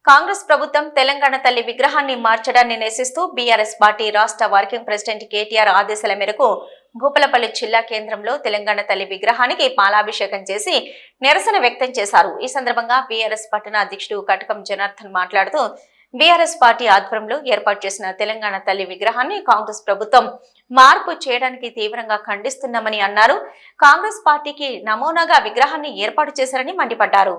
కాంగ్రెస్ ప్రభుత్వం తెలంగాణ తల్లి విగ్రహాన్ని మార్చడాన్ని నిరసిస్తూ బీఆర్ఎస్ పార్టీ రాష్ట్ర వర్కింగ్ ప్రెసిడెంట్ కేటీఆర్ ఆదేశాల మేరకు భూపాలపల్లి జిల్లా కేంద్రంలో తెలంగాణ తల్లి విగ్రహానికి పాలాభిషేకం చేసి నిరసన వ్యక్తం చేశారు. ఈ సందర్భంగా బీఆర్ఎస్ పట్టణ అధ్యక్షుడు కటకం జనార్దన్ మాట్లాడుతూ బీఆర్ఎస్ పార్టీ ఆధ్వర్యంలో ఏర్పాటు చేసిన తెలంగాణ తల్లి విగ్రహాన్ని కాంగ్రెస్ ప్రభుత్వం మార్పు చేయడానికి తీవ్రంగా ఖండిస్తున్నామని అన్నారు. కాంగ్రెస్ పార్టీకి నమూనాగా విగ్రహాన్ని ఏర్పాటు చేశారని మండిపడ్డారు.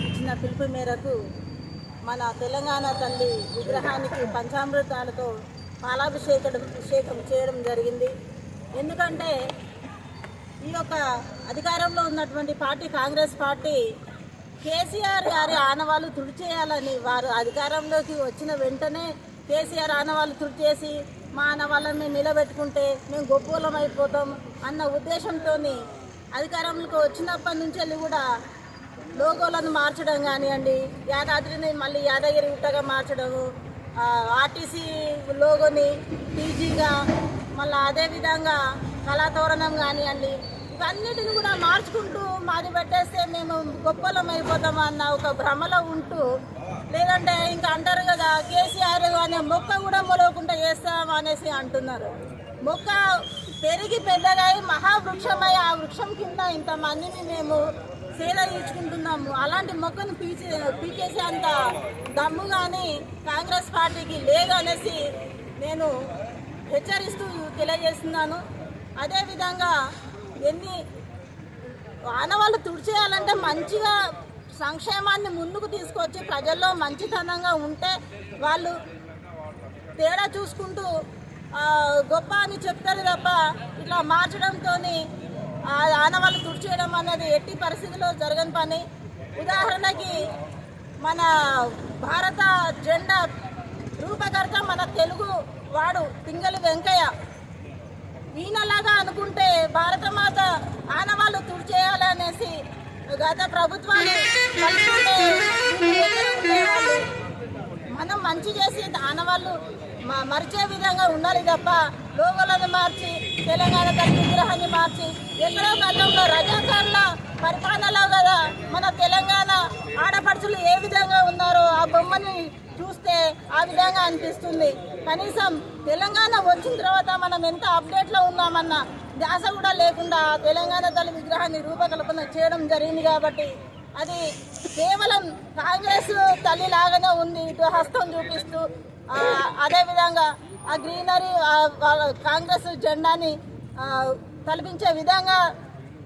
ఇచ్చిన పిలుపు మేరకు మన తెలంగాణ తల్లి విగ్రహానికి పంచామృతాలతో పాలాభిషేకం చేయడం జరిగింది. ఎందుకంటే ఈ యొక్క అధికారంలో ఉన్నటువంటి పార్టీ కాంగ్రెస్ పార్టీ కేసీఆర్ గారి ఆనవాళ్ళు తుడిచేయాలని వారు అధికారంలోకి వచ్చిన వెంటనే కేసీఆర్ ఆనవాళ్ళు తుడిచేసి మా ఆనవాళ్ళని నిలబెట్టుకుంటే మేము గొప్పలం అయిపోతాం అన్న ఉద్దేశంతో అధికారంలోకి వచ్చినప్పటి నుంచి కూడా లోగోలను మార్చడం కానివ్వండి, యాదాద్రిని మళ్ళీ యాదగిరి గుట్టగా మార్చడము, ఆర్టీసీ లోగోని టీజీగా, మళ్ళీ అదేవిధంగా కళాతోరణం కానివ్వండి, ఇవన్నిటిని కూడా మార్చుకుంటూ మాది పెట్టేస్తే మేము గొప్పలం అయిపోతాం అన్న ఒక భ్రమలో ఉంటూ, లేదంటే ఇంకా అంటారు కదా కేసీఆర్ అనే మొక్క కూడా మొలవకుండా చేస్తాం అనేసి అంటున్నారు. మొక్క పెరిగి పెద్దగా మహావృక్షమై ఆ వృక్షం కింద ఇంతమందిని మేము సేద తీర్చుకుంటున్నాము. అలాంటి మొక్కను పీకేసే అంత దమ్ము కానీ కాంగ్రెస్ పార్టీకి లేదు అనేసి నేను హెచ్చరిస్తూ తెలియజేస్తున్నాను. అదేవిధంగా ఎన్ని ఆనవాళ్ళు తుడిచేయాలంటే మంచిగా సంక్షేమాన్ని ముందుకు తీసుకొచ్చి ప్రజల్లో మంచితనంగా ఉంటే వాళ్ళు తేడా చూసుకుంటూ గొప్ప అని చెప్తారు తప్ప ఇట్లా మార్చడంతో ఆనవాళ్ళు తుడిచేయడం అనేది ఎట్టి పరిస్థితిలో జరగని పని. ఉదాహరణకి మన భారత జెండా రూపకర్త మన తెలుగు వాడు పింగళి వెంకయ్య, ఈయనలాగా అనుకుంటే భారతమాత ఆనవాళ్ళు తుడిచేయాలనేసి గత ప్రభుత్వాలు మనం మంచి చేసి ఆనవాళ్ళు మరిచే విధంగా ఉండాలి తప్ప లోగోలను మార్చి తెలంగాణ తల్లి విగ్రహాన్ని మార్చి ఎక్కడో గతంలో రజాకారుల పరిపాలనలో కదా మన తెలంగాణ ఆడపడుచులు ఏ విధంగా ఉన్నారో ఆ బొమ్మని చూస్తే ఆ విధంగా అనిపిస్తుంది. కనీసం తెలంగాణ వచ్చిన తర్వాత మనం ఎంత అప్డేట్లో ఉన్నామన్న ధ్యాస కూడా లేకుండా తెలంగాణ తల్లి విగ్రహాన్ని రూపకల్పన చేయడం జరిగింది. కాబట్టి అది కేవలం కాంగ్రెస్ తల్లి లాగానే ఉంది, ఇటు హస్తం చూపిస్తూ అదేవిధంగా ఆ గ్రీనరీ కాంగ్రెస్ జెండాని తలపించే విధంగా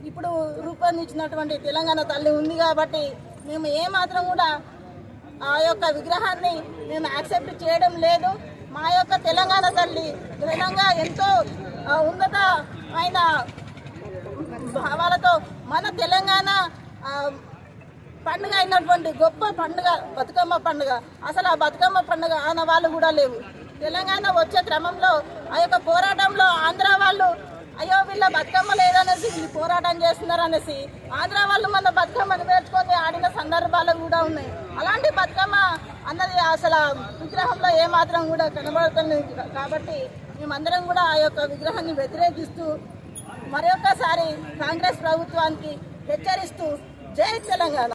ఇప్పుడు రూపొందించినటువంటి తెలంగాణ తల్లి ఉంది. కాబట్టి మేము ఏమాత్రం కూడా ఆ యొక్క విగ్రహాన్ని మేము యాక్సెప్ట్ చేయడం లేదు. మా యొక్క తెలంగాణ తల్లి ఘనంగా ఎంతో ఉన్నతమైన భావాలతో మన తెలంగాణ పండుగ అయినటువంటి గొప్ప పండుగ బతుకమ్మ పండుగ, అసలు ఆ బతుకమ్మ పండుగ ఆనవాళ్ళు కూడా లేవు. తెలంగాణ వచ్చే క్రమంలో ఆ యొక్క పోరాటంలో ఆంధ్ర వాళ్ళు అయ్యో వీళ్ళ బతుకమ్మ లేదనేసి వీళ్ళు పోరాటం చేస్తున్నారు అనేసి ఆంధ్ర వాళ్ళు మన బతుకమ్మను నేర్చుకొని ఆడిన సందర్భాలు కూడా ఉన్నాయి. అలాంటి బతుకమ్మ అన్నది అసలు విగ్రహంలో ఏమాత్రం కూడా కనబడుతుంది. కాబట్టి మేమందరం కూడా ఆ యొక్క విగ్రహాన్ని వ్యతిరేకిస్తూ మరొకసారి కాంగ్రెస్ ప్రభుత్వానికి హెచ్చరిస్తూ జై తెలంగాణ.